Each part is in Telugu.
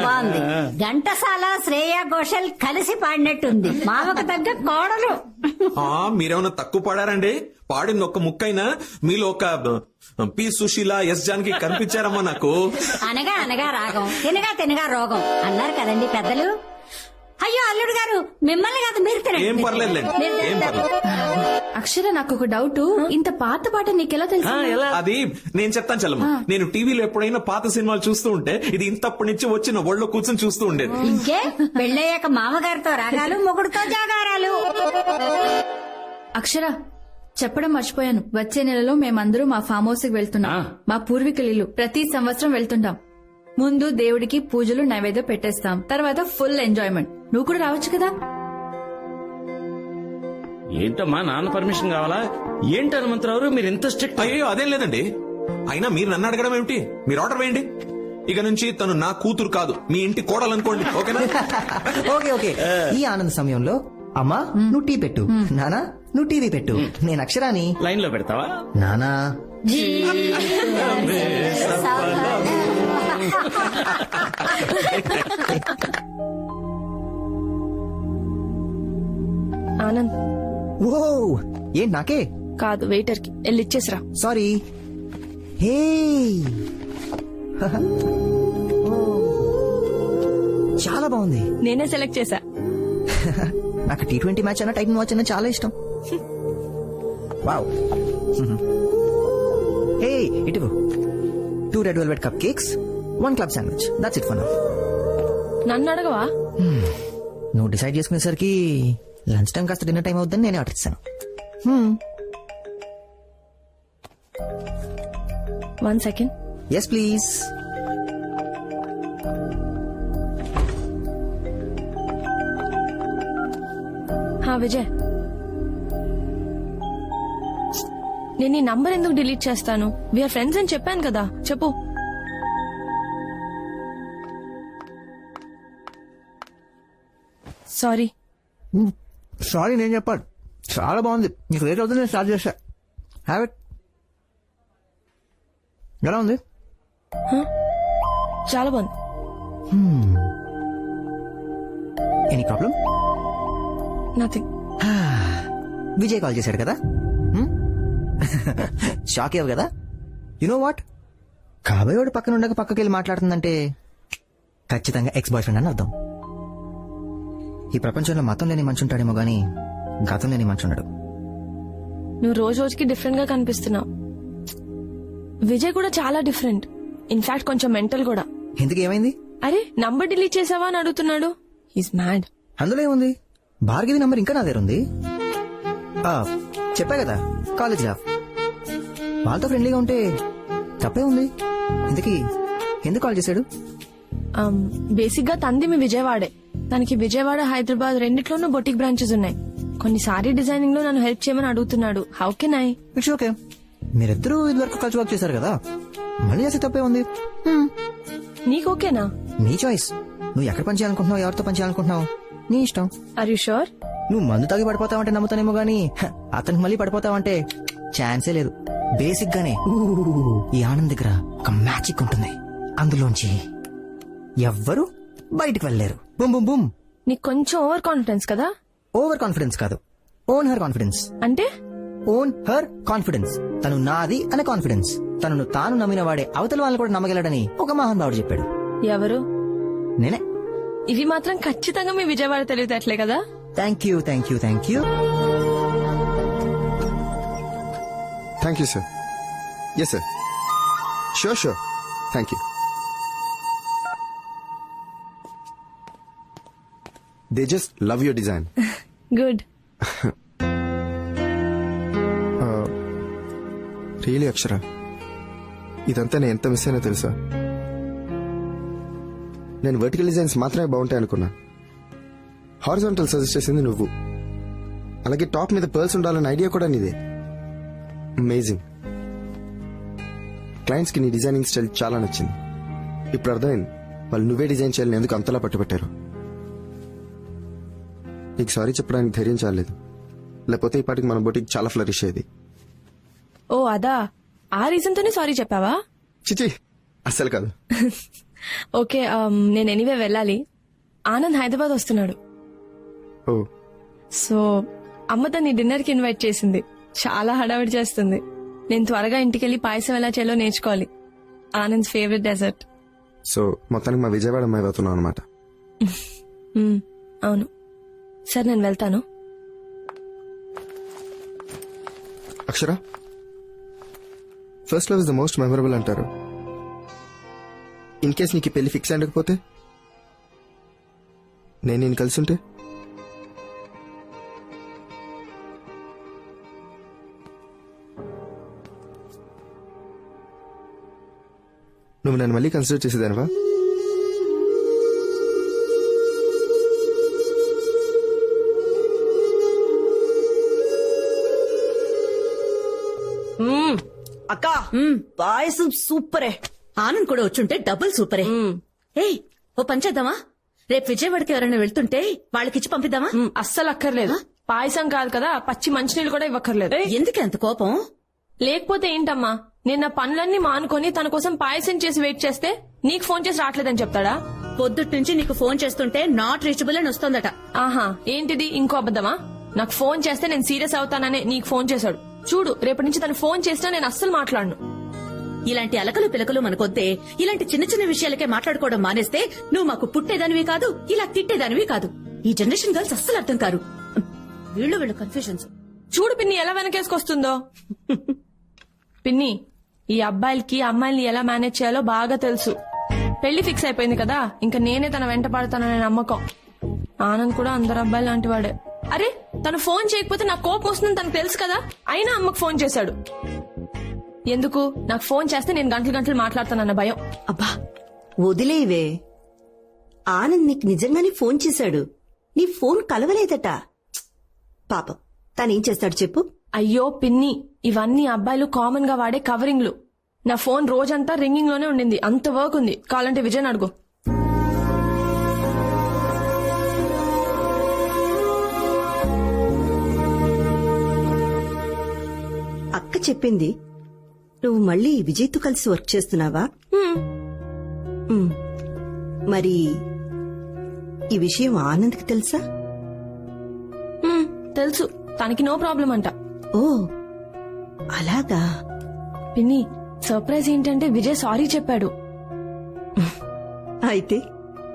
బాగుంది. ఘంటసాల శ్రేయా ఘోషల్ కలిసి పాడినట్టుంది. మామకు తగ్గ కోడలు. మీరేమన్నా తక్కువ పాడారండి? పాడింది ఒక్క ముక్కైనా మీలో ఒక పి సుశీల, ఎస్ జానకి కనిపించారమ్మా నాకు. అనగా అనగా రాగం, తినగా తినగా రోగం అన్నారు కదండి పెద్దలు. అయ్యో అల్లుడు గారు, మిమ్మల్ని కాదు మీరు తినండి. ఏం పర్లేదులేండి, ఏం పర్లేదు. అక్షర, నాకు ఒక డౌట్. ఇంత పాత పాట నీకెలా తెలుసు? అది నేను చెప్తాను చల్లమ్మ. నేను టీవీలో ఎప్పుడైనా పాత సినిమాలు చూస్తూ ఉంటే ఇది ఇంతప్పటి నుంచి వచ్చిన ఒళ్ళో కూర్చొని చూస్తూ ఉండేది. ఇంకే పెళ్ళయ్యాక మామగారితో రాగాలు, మొగుడుతో జాగారాలు. అక్షర, చెప్పడం మర్చిపోయాను. వచ్చే నెలలో మేమందరూ మా ఫామ్ హౌస్ కి వెళ్తున్నాం. మా పూర్వీకుల ఇల్లు. ప్రతి సంవత్సరం వెళ్తుంటాం. ముందు దేవుడికి పూజలు నైవేద్యం పెట్టేస్తాం. తర్వాత ఫుల్ ఎంజాయ్మెంట్. నువ్వు కూడా రావచ్చు కదా? ఏంటమ్మా, నాన్న పర్మిషన్ కావాలా? ఏంటి హనుమంతరావు మీరు ఇంత స్ట్రిక్ట్? అయ్యో అదేం లేదండి. అయినా మీరు నన్ను అడగడం ఏమిటి? మీరు ఆర్డర్ వేయండి. ఇక నుంచి తను నా కూతురు కాదు, మీ ఇంటి కోడలనుకోండి. ఓకేనా? Okay okay. ఈ ఆనంద సమయంలో అమ్మా నువ్వు టీ పెట్టు, నానా నువ్వు టీవీ పెట్టు, నేను అక్షరాని లైన్ లో పెడతావా? నానా ఆనంద్. ఓ ఏంటి నాకే కాదు, వెయిటర్ కి వెళ్ళి ఇచ్చేసిరా. సారీ. హే చాలా బాగుంది. నేనే సెలెక్ట్ చేశా. నాకు T20 మ్యాచ్ అన్న టైటన్ వాచ్ అన్న చాలా ఇష్టం. వావ్. హే ఇటు 2 red velvet cup cakes, 1 club sandwich. That's it for now. నన్ను అడగవా? నువ్వు డిసైడ్ చేసుకునేసరికి లంచ్ టైం కాస్త డిన్నర్ టైం అవుతుందని నేనే ఆర్డర్ ఇస్తాను. 1 సెకండ్. Yes please. విజయ్, నేను ఈ నంబర్ ఎందుకు డిలీట్ చేస్తాను? వీఆర్ ఫ్రెండ్స్ అని చెప్పాను కదా. చెప్పు. సారీ. సారీ నేను చెప్పాను. చాలా బాగుంది. నీకు లేట్ అవుతుంది, నేను స్టార్ట్ చేశా. Have it. ఎలా ఉంది? చాలా బాగుంది. Any problem? Nothing. Vijay call చేశాడు కదా, షాక్ అయ్యావు కదా. యు నో వాట్, కాబోయేవాడు పక్కన ఉండక పక్కకి వెళ్ళి మాట్లాడుతుందంటే ఖచ్చితంగా ఎక్స్ బాయ్ ఫ్రెండ్ అని అర్థం. ఈ ప్రపంచంలో మతం లేని మనిషి ఉంటాడేమో గానీ గతం లేని మనిషి ఉండడు. నువ్వు రోజు రోజుకి డిఫరెంట్ గా కనిపిస్తున్నావు. విజయ్ కూడా చాలా డిఫరెంట్. ఇన్ఫాక్ట్ కొంచెం మెంటల్ కూడా. ఎందుకు ఏమైంది? అరే నంబర్ డిలీట్ చేసావా అని అడుగుతున్నాడు. He's mad. అందులో ఏముంది? భార్గవి నంబర్ ఇంకా నా దగ్గర ఉంది. చెప్పా కదా, కాలేజ్ లా వాళ్ళతో ఫ్రెండ్లీగా ఉంటే తప్పే ఉంది. ఇంతకీ ఎందుకు కాల్ చేశాడు? బేసిక్ గా తంది మీ విజయవాడే. తనకి విజయవాడ, హైదరాబాద్ రెండిట్లోనూ బొటిక్ బ్రాంచెస్ ఉన్నాయి. కొన్ని సారీ డిజైనింగ్ లో నన్ను హెల్ప్ చేయమని అడుగుతున్నాడు. How can I? It's okay. మీరిద్దరూ ఇది వరకు కలిసి వర్క్ చేశారు కదా, మళ్ళీ చేస్తే తప్పే ఉంది. నీకు ఓకేనా? నీ చాయిస్. నువ్వు ఎక్కడ పని చేయాలనుకుంటున్నావు, ఎవరితో పని చేయాలనుకుంటున్నావు, నీ ఇష్టం. Are you sure? నువ్వు మందు తాగి పడిపోతావంటే నమ్ముతానేమో గానీ అతనికి మళ్ళీ పడిపోతావంటే ఛాన్సే లేదు. బేసిక్ గానే ఈ ఆనంద్ దగ్గర ఒక మ్యాజిక్ ఉంటుంది. అందులోంచి ఎవ్వరు బయటికి వెళ్ళలేరు. Boom boom boom. నీకు కొంచెం ఓవర్ కాన్ఫిడెన్స్ కదా? ఓవర్ కాన్ఫిడెన్స్ కాదు, ఓన్ హర్ కాన్ఫిడెన్స్. అంటే ఓన్ హర్ కాన్ఫిడెన్స్. తను నాది అనే కాన్ఫిడెన్స్. తనను తాను నమ్మిన వాడే అవతల వాళ్ళని కూడా నమ్మగలడని ఒక మహానుభావుడు చెప్పాడు. ఎవరు? నేనే. ఇవి మాత్రం ఖచ్చితంగా మీ విజయవాడ తెలివితేటలే కదా? Thank you, thank you, thank you. Thank you sir. Yes sir, sure sure, thank you. They just love your design. Good. Really Akshara, ఇదంతా నేను ఎంత మిస్ అయినా తెలుసా? నేను వర్టికల్ డిజైన్స్ మాత్రమే బాగుంటాయి అనుకున్నా. హారిజాంటల్ సజెస్ట్ చేసింది నువ్వు. అలాగే టాప్ మీద పర్ల్స్ ఉండాలన్న ఐడియా కూడా నీదే. అమేజింగ్. క్లయింట్స్ కి నీ డిజైనింగ్ స్టైల్ చాలా నచ్చింది. ఇప్పుడు అర్థమైంది వాళ్ళు నువ్వే డిజైన్ చేయాలని ఎందుకు అంతలా పట్టుబట్టారు. నీకు సారీ చెప్పడానికి ధైర్యం చాలేదు, లేకపోతే ఈ పాటికి మన బొటిక్ చాలా ఫ్లరిష్ అయ్యేది. ఓ అదా, ఆ రీజన్ తోనే సారీ చెప్పావా? చిచి, అస్సలు కాదు. ఓకే నేను ఎనీవే వెళ్ళాలి. ఆనంద్ హైదరాబాద్ వస్తున్నాడు. ఓ సో అమ్మ తన్ని డిన్నర్ కి ఇన్వైట్ చేసింది. చాలా హడావిడి చేస్తుంది. నేను త్వరగా ఇంటికెళ్ళి పాయసం ఎలా చేయాలో నేర్చుకోవాలి. Anand favourite dessert. సో మొత్తానికి మా విజయవాడ అమ్మాయి అవుతున్నాం అనమాట. అవును. సరే నేను వెళ్తాను. Akshara, first love is the most memorable అంటారు. ఇన్ కేస్ నీకు పెళ్లి ఫిక్స్ అయ్యకపోతే, నేను కలిసి ఉంటే, నువ్వు నన్ను మళ్ళీ కన్సిడర్ చేసేదానివా? అక్క పాయసం సూపరే. ఆనంద్ కూడా వచ్చుంటే డబుల్ సూపరే. ఏయ్ ఓ పంచేద్దామా? రేపు విజయవాడకి ఎవరైనా వెళ్తుంటే వాళ్ళకిచ్చి పంపిద్దామా? అస్సలు అక్కర్లేదు. పాయసం కాదు కదా, పచ్చి మంచినీళ్ళు కూడా ఇవ్వక్కర్లేదు. ఎందుకు అంత కోపం? లేకపోతే ఏంటమ్మా, నేను నా పనులన్నీ మానుకొని తన కోసం పాయసం చేసి వెయిట్ చేస్తే నీకు ఫోన్ చేసి రావట్లేదని చెప్తాడా? పొద్దుట్ నుంచి నీకు ఫోన్ చేస్తుంటే నాట్ రీచబుల్ అని వస్తోందట. ఆహా, ఏంటిది ఇంకో అబద్దమా? నాకు ఫోన్ చేస్తే నేను సీరియస్ అవుతాననే నీకు ఫోన్ చేశాడు. చూడు, రేపటి నుంచి తను ఫోన్ చేసినా నేను అస్సలు మాట్లాడను. ఇలాంటి అలకలు పిలకలు మనకొద్దే. ఇలాంటి చిన్న చిన్న విషయాలకే మాట్లాడుకోవడం మానేస్తే నువ్వు మాకు పుట్టేదానివి కాదు, ఇలా తిట్టేదానివి కాదు. ఈ జనరేషన్ గర్ల్స్ అస్సలు అర్థం కారు. వీళ్ళు కన్ఫ్యూజన్స్. చూడు పిన్ని ఎలా వెనకేసుకొస్తుందో. పిన్ని, ఈ అబ్బాయిలకి అమ్మాయిల్ని ఎలా మేనేజ్ చేయాలో బాగా తెలుసు. పెళ్లి ఫిక్స్ అయిపోయింది కదా, ఇంకా నేనే తన వెంట పడతాననే నమ్మకం. ఆనంద్ కూడా అందరు అబ్బాయి లాంటి వాడే. అరే, తను ఫోన్ చేయకపోతే నాకు కోపం వస్తుందని తనకు తెలుసు కదా, అయినా అమ్మకు ఫోన్ చేశాడు. ఎందుకు? నాకు ఫోన్ చేస్తే నేను గంటలు గంటలు మాట్లాడతానన్న భయం. అబ్బా వదిలేవే. ఆనంద్ నీకు నిజంగానే ఫోన్ చేశాడు. నీ ఫోన్ కలవలేదట. పాపం తనేం చేస్తాడు చెప్పు? అయ్యో పిన్ని, ఇవన్నీ అబ్బాయిలు కామన్ గా వాడే కవరింగ్లు. నా ఫోన్ రోజంతా రింగింగ్ లోనే ఉండింది. అంత వర్క్ ఉంది. కావాలంటే విజయ్ అడుగు. అక్క చెప్పింది నువ్వు మళ్ళీ విజయ్తో కలిసి వర్క్ చేస్తున్నావా? మరి ఈ విషయం ఆనంద్కి తెలుసా? తెలుసు, తనకి నో ప్రాబ్లం అంట. ఓ అలాగా. పిన్ని, సర్ప్రైజ్ ఏంటంటే విజయ్ సారీ చెప్పాడు. అయితే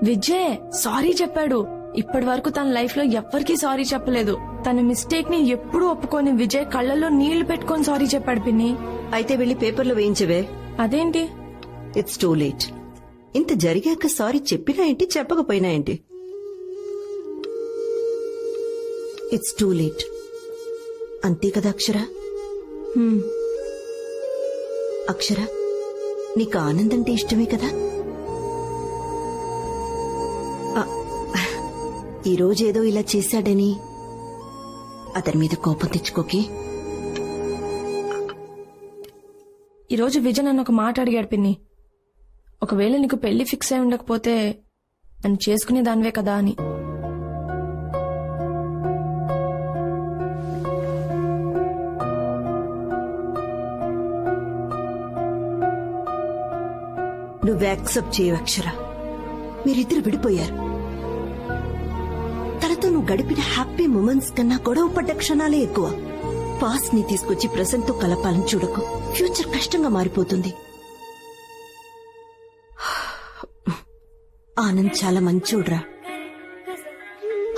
విజయ్ సారీ చెప్పాడు. ఇప్పటి వరకు తన లైఫ్ లో ఎవ్వరికీ సారీ చెప్పలేదు. తన మిస్టేక్ ని ఎప్పుడూ ఒప్పుకొని విజయ్ కళ్ళల్లో నీళ్లు పెట్టుకొని సారీ చెప్పాడు పిన్ని. అయితే వెళ్లి పేపర్లో వేయించవే. అదేంటి? It's too late. ఇంత జరిగాక సారీ చెప్పినా ఏంటి, చెప్పకపోయినా ఏంటి? It's too late. అంతే కదా అక్షర? అక్షర, నీకు ఆనంద్ అంటే ఇష్టమే కదా? ఈ రోజేదో ఇలా చేశాడని అతని మీద కోపం తెచ్చుకోకే. ఈ రోజు విజయ్ నన్ను ఒక మాట అడిగాడు పిన్ని. ఒకవేళ నీకు పెళ్లి ఫిక్స్ అయి ఉండకపోతే నన్ను చేసుకునే దానివే కదా అని. నువ్వు యాక్సెప్ట్ చేయవు అక్షర. మీరిద్దరు విడిపోయారు. తనతో నువ్వు గడిపిన హ్యాపీ మూమెంట్స్ కన్నా గొడవ పడ్డ క్షణాలే ఎక్కువ. పాస్ట్ ని తీసుకొచ్చి ప్రెసెంట్ తో కలపాలని చూడకు. ఫ్యూచర్ కష్టంగా మారిపోతుంది. ఆనంద్ చాలా మంచోడ్రా.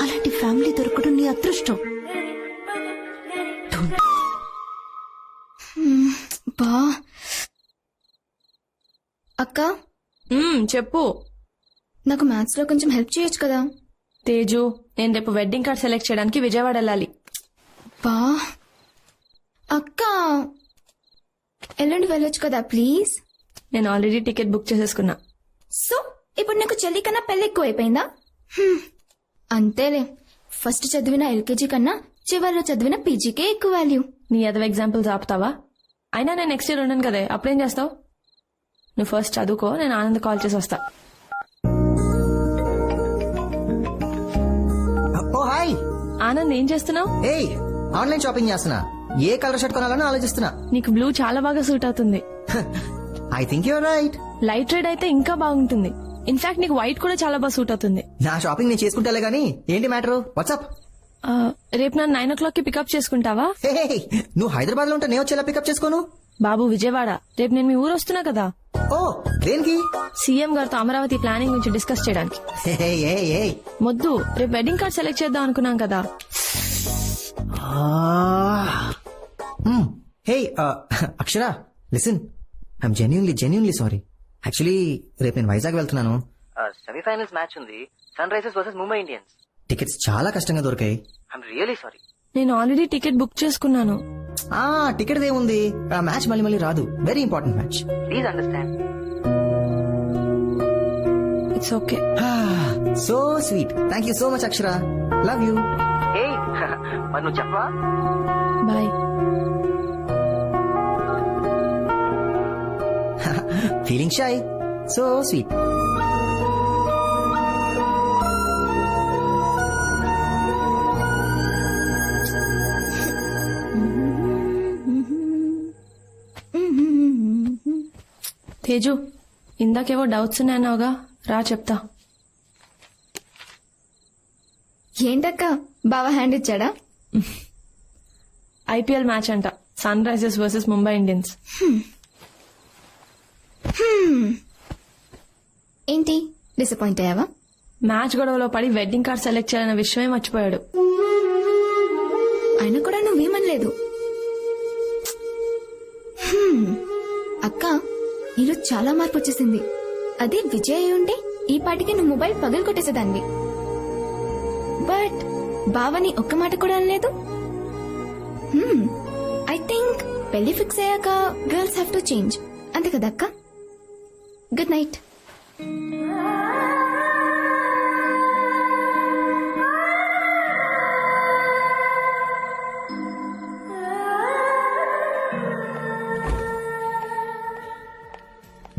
అలాంటి ఫ్యామిలీ దొరకడం నీ అదృష్టం. బా అక్క, చెప్పు. నాకు మ్యాథ్స్ లో కొంచెం హెల్ప్ చేయొచ్చు కదా? తేజు, నేను రేపు వెడ్డింగ్ కార్డ్ సెలెక్ట్ చేయడానికి విజయవాడ వెళ్ళాలి. బా అక్క, ఎల్లుండి వెళ్ళొచ్చు కదా ప్లీజ్? నేను ఆల్రెడీ టికెట్ బుక్ చేసేసుకున్నా. సో ఇప్పుడు నీకు చెల్లి కన్నా పెళ్లి ఎక్కువ అయిపోయిందా? అంతేలే, ఫస్ట్ చదివిన ఎల్కేజీ కన్నా చివరిలో చదివిన పీజీకే ఎక్కువ వాల్యూ. నీ అదవ ఎగ్జాంపుల్స్ ఆపుతావా? అయినా నేను నెక్స్ట్ ఇయర్ ఉన్నాను కదే, అప్పుడేం చేస్తావు? నువ్వు ఫస్ట్ చదువుకో, నేను ఆనంద్ కాల్ చేసి వస్తా. ఓ హాయ్ ఆనంద్, ఏం చేస్తున్నావు? ఏయ్, ఆన్లైన్ షాపింగ్ చేస్తున్నా. ఏ కలర్ షర్ట్ కొనాలని ఆలోచిస్తున్నా. నీకు బ్లూ చాలా బాగా సూట్ అవుతుంది. I think you're right. Light red అయితే ఇంకా బాగుంటుంది. ఇన్ఫాక్ట్ నీకు వైట్ కూడా చాలా బాగా సూట్ అవుతుంది. నా షాపింగ్ నేను చేసుకుంటాలే గానీ ఏంటి మ్యాటర్ వాట్సాప్? రేపు నన్ను 9 o'clock కి పికప్ చేసుకుంటావా? నువ్వు హైదరాబాద్ లో ఉంటే నేను వచ్చేలా పికప్ చేసుకోను. బాబు విజయవాడ, రేపు నేను మీ ఊరు వస్తున్నా కదా. ఓ దేనికి? సీఎం గారితో అమరావతి ప్లానింగ్ గురించి డిస్కస్ చేయడానికి. మొద్దు, రేపు వెడ్డింగ్ కార్డ్ సెలెక్ట్ చేద్దాం అనుకున్నాం కదా. Hey Akshara listen, I'm genuinely sorry. Actually రేపు నేను వైజాగ్ వెళ్తున్నాను. సెమీఫైనల్స్ మ్యాచ్ ఉంది, Sunrisers versus Mumbai Indians. Tickets చాలా కష్టంగా దొరికాయి. I'm really sorry. నేను ఆల్రెడీ టికెట్ బుక్ చేసుకున్నాను. టికెట్ ఏముంది, ఆ మ్యాచ్ మళ్ళీ రాదు. Very important match, please understand. It's okay. So sweet, thank you so much Akshara, love you. మరి నువ్వు చెప్పవా? Bye. Feeling shy, so sweet. Teju, ఇందాకేవో డౌట్స్ ఉన్నాయన్నావుగా, రా చెప్తా. ఏంటక్క బావా హ్యాండ్ ఇచ్చాడా? ఐపీఎల్ మ్యాచ్ అంట, Sunrisers versus Mumbai Indians. ఏంటి డిసప్పాయింట్ అయ్యావా? మ్యాచ్ గొడవలో పడి వెడ్డింగ్ కార్డ్ సెలెక్ట్ చేయాలన్న విషయమే మర్చిపోయాడు. అయినా కూడా నువ్వేమనలేదు. అక్క, ఈరోజు చాలా మార్పు వచ్చేసింది. అదే విజయ్ అయి ఉంటే ఈ పాటికి నువ్వు మొబైల్ పగలు కొట్టేసేదాన్ని. బట్ బావని ఒక్క మాట కూడా అనలేదు. ఐ థింక్ పెళ్లి ఫిక్స్ అయ్యాక గర్ల్స్ హ్యావ్ టు చేంజ్, అంతే కదా అక్క? Good night.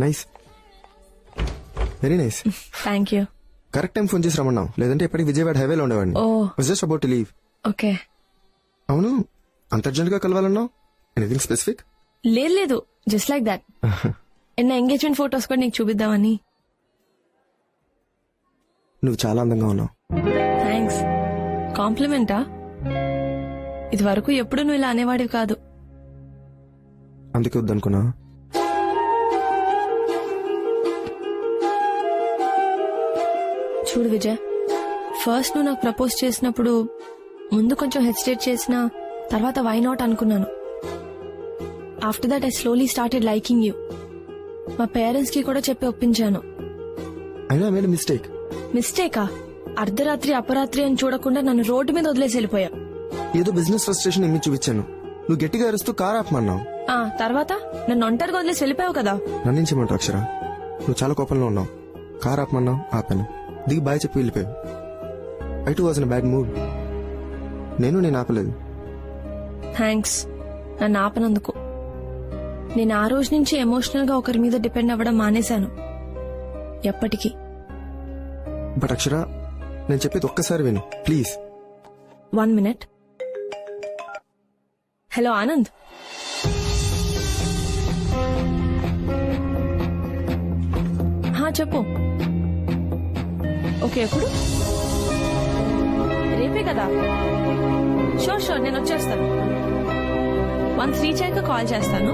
Nice, very nice. Thank you. Correct time phone చేసి రమ్మన్నావు, లేదంటే ఎప్పటికి విజయవాడ హైవేలో ఉండేవాడిని. Just about to leave. Okay. అవును, అంత అర్జెంట్ గా కలవాలన్నావు? Anything specific? లేదు, జస్ట్ లైక్ దాట్. ఎన్న ఎంగేజ్మెంట్ ఫొటోస్ కూడా నీకు చూపిద్దామని. నువ్వు చాలా అందంగా ఉన్నావు. థ్యాంక్స్. కాంప్లిమెంటా? ఇది వరకు ఎప్పుడు నువ్వు ఇలా అనేవాడివి కాదు. అందుకే వద్దనుకున్నా. చూడు విజయ్, ఫస్ట్ నువ్వు నాకు ప్రపోజ్ చేసినప్పుడు ముందు కొంచెం హెసిటేట్ చేసినా తర్వాత వై నాట్ అనుకున్నాను. After that I slowly started liking you. మా పేరెంట్స్ కి కూడా చెప్పి ఒప్పించాను. అయినా మేడ్ మిస్టేక్. మిస్టేకా? అర్ధరాత్రి అపరాత్రి అని చూడకుండా నన్ను రోడ్డు మీద వదిలేసి వెళ్ళిపోయా. ఏదో బిజినెస్ ఫ్రస్ట్రేషన్ ఇమ్మి చూపించాను, నువ్వు గట్టిగా అరుస్తూ కార్ ఆపమన్నావు. తర్వాత నన్ను ఒంటరిగా వదిలేసి వెళ్ళిపోయావు కదా. నన్ను చేయమంటావు అక్షర? నువ్వు చాలా కోపంలో ఉన్నావు. కార్ ఆపమన్నావు, ఆపాను. దిగి బాయ్ చెప్పి వెళ్ళిపోయావు. I two was in bad mood. నేను ఆపలేదు. థ్యాంక్స్ నన్ను ఆపనందుకు. నేను ఆ రోజు నుంచి ఎమోషనల్ గా ఒకరి మీద డిపెండ్ అవ్వడం మానేశాను. ఎప్పటికీ. బట్ అక్షర, నేను చెప్పేది ఒక్కసారి విను ప్లీజ్. 1 minute. హలో ఆనంద్. చెప్పు. ఓకే, ఎప్పుడు? రేపే కదా. షూర్ నేను వచ్చేస్తాను. 1 రీచ్ అయ్యాక కాల్ చేస్తాను.